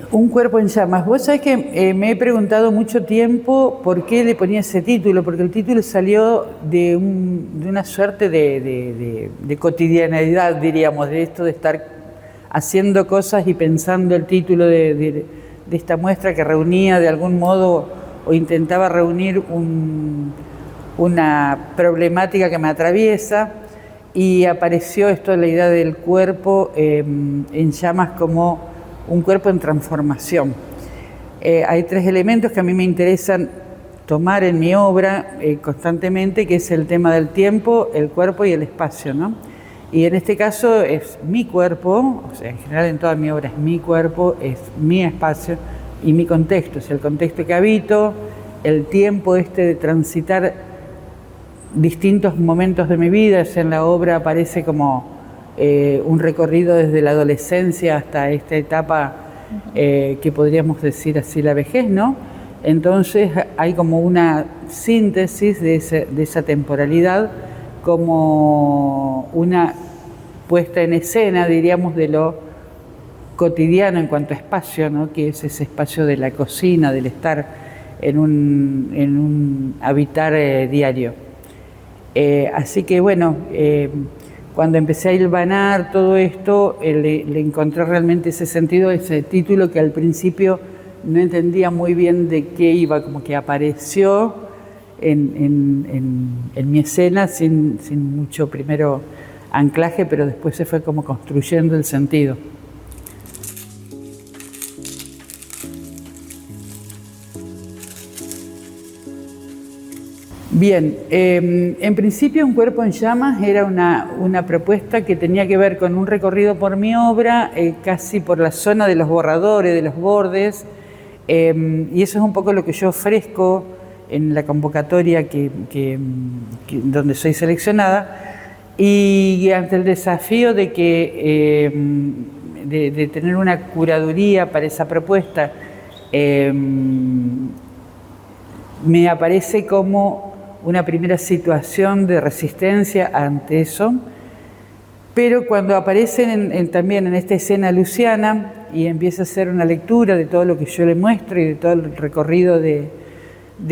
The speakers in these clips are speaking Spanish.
Un cuerpo en llamas. Vos sabés que me he preguntado mucho tiempo por qué le ponía ese título, porque el título salió de una suerte de cotidianidad, diríamos, de esto de estar haciendo cosas y pensando el título de esta muestra que reunía de algún modo o intentaba reunir una problemática que me atraviesa, y apareció esto de la idea del cuerpo en llamas como un cuerpo en transformación. Hay tres elementos que a mí me interesan tomar en mi obra constantemente, que es el tema del tiempo, el cuerpo y el espacio, ¿no? Y en este caso es mi cuerpo, o sea, en general en toda mi obra es mi cuerpo, es mi espacio y mi contexto, es el contexto que habito, el tiempo de transitar distintos momentos de mi vida. En la obra aparece como un recorrido desde la adolescencia hasta esta etapa que podríamos decir así la vejez, ¿no? Entonces hay como una síntesis de esa temporalidad, como una puesta en escena, diríamos, de lo cotidiano en cuanto a espacio, ¿no? Que es ese espacio de la cocina, del estar en un habitar diario. Así que bueno, cuando empecé a hilvanar todo esto, le encontré realmente ese sentido, ese título que al principio no entendía muy bien de qué iba, como que apareció en mi escena sin mucho primero anclaje, pero después se fue como construyendo el sentido. Bien, en principio Un cuerpo en llamas era una propuesta que tenía que ver con un recorrido por mi obra, casi por la zona de los borradores, de los bordes, y eso es un poco lo que yo ofrezco en la convocatoria donde soy seleccionada, y ante el desafío de tener una curaduría para esa propuesta, me aparece como una primera situación de resistencia ante eso, pero cuando aparecen también en esta escena Luciana y empieza a hacer una lectura de todo lo que yo le muestro y de todo el recorrido de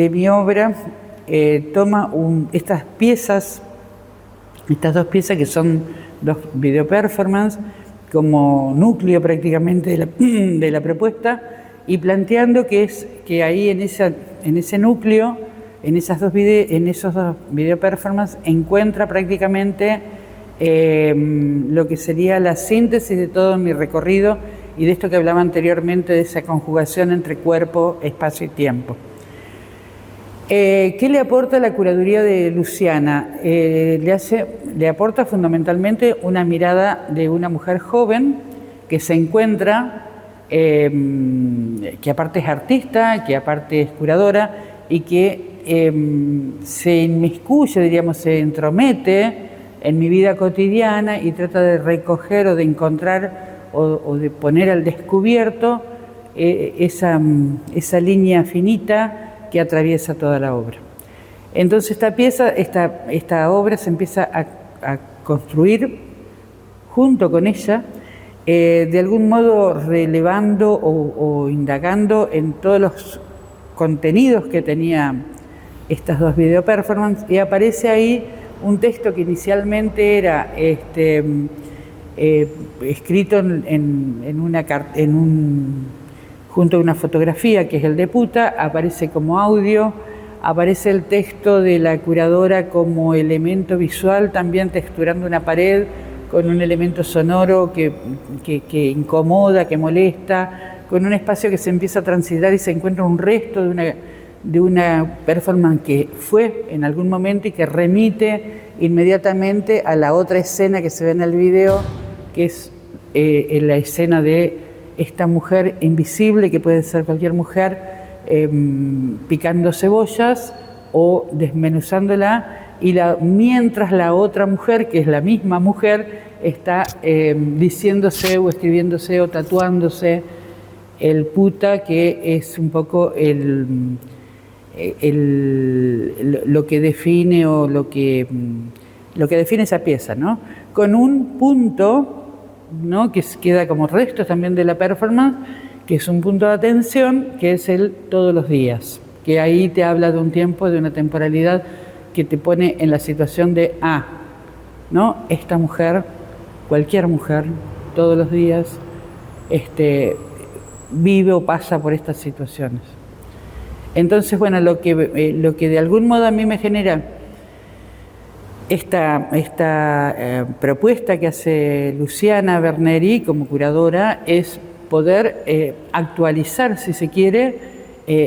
mi obra, toma estas dos piezas que son dos video performance como núcleo prácticamente de la propuesta, y planteando que ahí en ese núcleo, en esos dos video performance, encuentra prácticamente lo que sería la síntesis de todo mi recorrido y de esto que hablaba anteriormente, de esa conjugación entre cuerpo, espacio y tiempo. ¿Qué le aporta la curaduría de Luciana? Le aporta fundamentalmente una mirada de una mujer joven que se encuentra, que aparte es artista, que aparte es curadora y que se inmiscuye, diríamos, se entromete en mi vida cotidiana y trata de recoger o de encontrar o de poner al descubierto esa línea finita que atraviesa toda la obra. Entonces esta obra se empieza a construir junto con ella, de algún modo relevando o indagando en todos los contenidos que tenía estas dos video performance, y aparece ahí un texto que inicialmente era escrito junto a una fotografía que es el de Puta, aparece como audio, aparece el texto de la curadora como elemento visual, también texturando una pared con un elemento sonoro que incomoda, que molesta, con un espacio que se empieza a transitar y se encuentra un resto de una performance que fue en algún momento y que remite inmediatamente a la otra escena que se ve en el video, que es la escena de esta mujer invisible, que puede ser cualquier mujer, picando cebollas o desmenuzándola, mientras la otra mujer, que es la misma mujer, está diciéndose o escribiéndose o tatuándose el puta, que es un poco lo que define o lo que define esa pieza, ¿no? Con un punto, ¿no?, que queda como restos también de la performance, que es un punto de atención, que es el todos los días, que ahí te habla de un tiempo, de una temporalidad que te pone en la situación de, ¿no? Esta mujer, cualquier mujer, todos los días, vive o pasa por estas situaciones. Entonces, bueno, lo que de algún modo a mí me genera esta propuesta que hace Luciana Berneri como curadora es poder actualizar, si se quiere,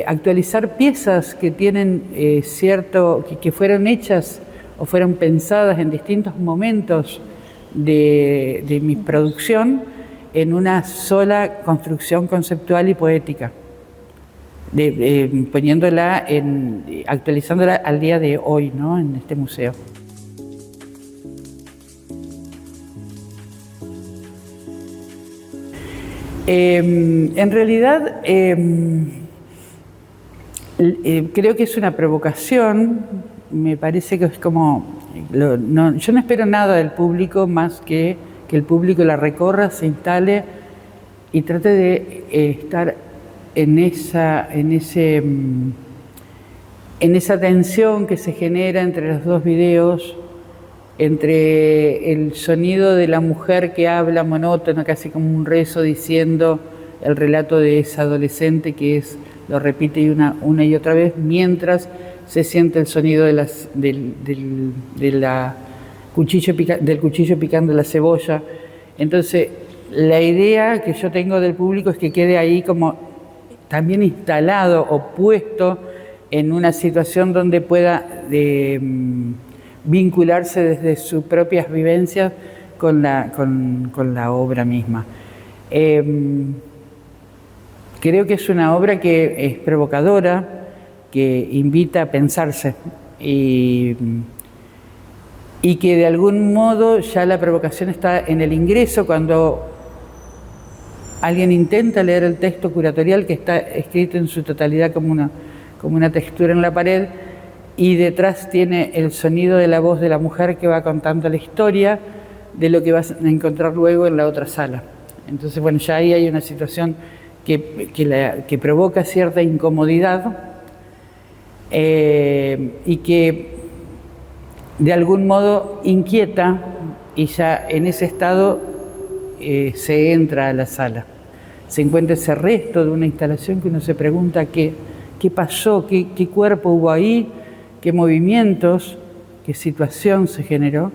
actualizar piezas que tienen que fueron hechas o fueron pensadas en distintos momentos de mi producción en una sola construcción conceptual y poética, actualizándola al día de hoy, ¿no? En este museo. En realidad, creo que es una provocación, me parece que es como, yo no espero nada del público más que el público la recorra, se instale y trate de estar en esa tensión que se genera entre los dos videos, entre el sonido de la mujer que habla monótono, casi como un rezo, diciendo el relato de esa adolescente que lo repite una y otra vez, mientras se siente el sonido del cuchillo picando la cebolla. Entonces, la idea que yo tengo del público es que quede ahí como también instalado o puesto en una situación donde pueda vincularse desde sus propias vivencias con la obra misma. Creo que es una obra que es provocadora, que invita a pensarse y que de algún modo ya la provocación está en el ingreso cuando alguien intenta leer el texto curatorial que está escrito en su totalidad como una textura en la pared, y detrás tiene el sonido de la voz de la mujer que va contando la historia de lo que vas a encontrar luego en la otra sala. Entonces, bueno, ya ahí hay una situación que provoca cierta incomodidad y que de algún modo inquieta, y ya en ese estado se entra a la sala. Se encuentra ese resto de una instalación que uno se pregunta qué pasó, qué cuerpo hubo ahí, qué movimientos, qué situación se generó,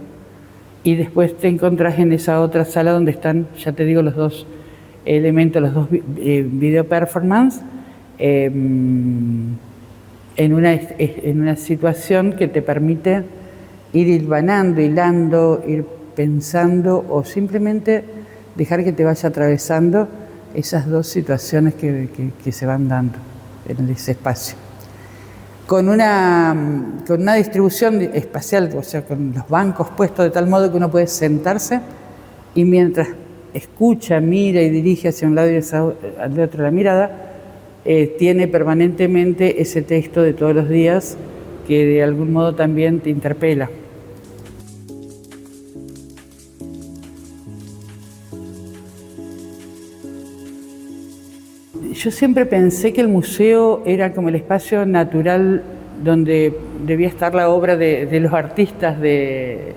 y después te encontrás en esa otra sala donde están, ya te digo, los dos elementos, los dos video performance, en una situación que te permite ir hilvanando, hilando, ir pensando o simplemente dejar que te vaya atravesando esas dos situaciones que se van dando en ese espacio. Con una distribución espacial, o sea, con los bancos puestos de tal modo que uno puede sentarse y mientras escucha, mira y dirige hacia un lado y al otro la mirada, tiene permanentemente ese texto de todos los días que de algún modo también te interpela. Yo siempre pensé que el museo era como el espacio natural donde debía estar la obra de los artistas del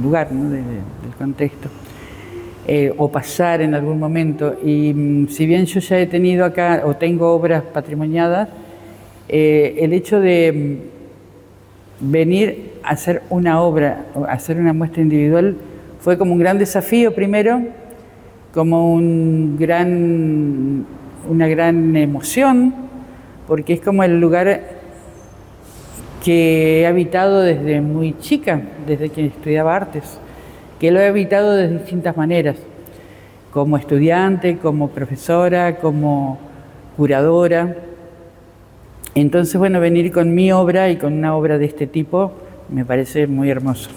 lugar, ¿no? del contexto, o pasar en algún momento. Y si bien yo ya he tenido acá, o tengo obras patrimoniadas, el hecho de venir a hacer una obra, a hacer una muestra individual, fue como un gran desafío primero, como una gran emoción, porque es como el lugar que he habitado desde muy chica, desde que estudiaba artes, que lo he habitado de distintas maneras, como estudiante, como profesora, como curadora. Entonces, bueno, venir con mi obra y con una obra de este tipo me parece muy hermoso.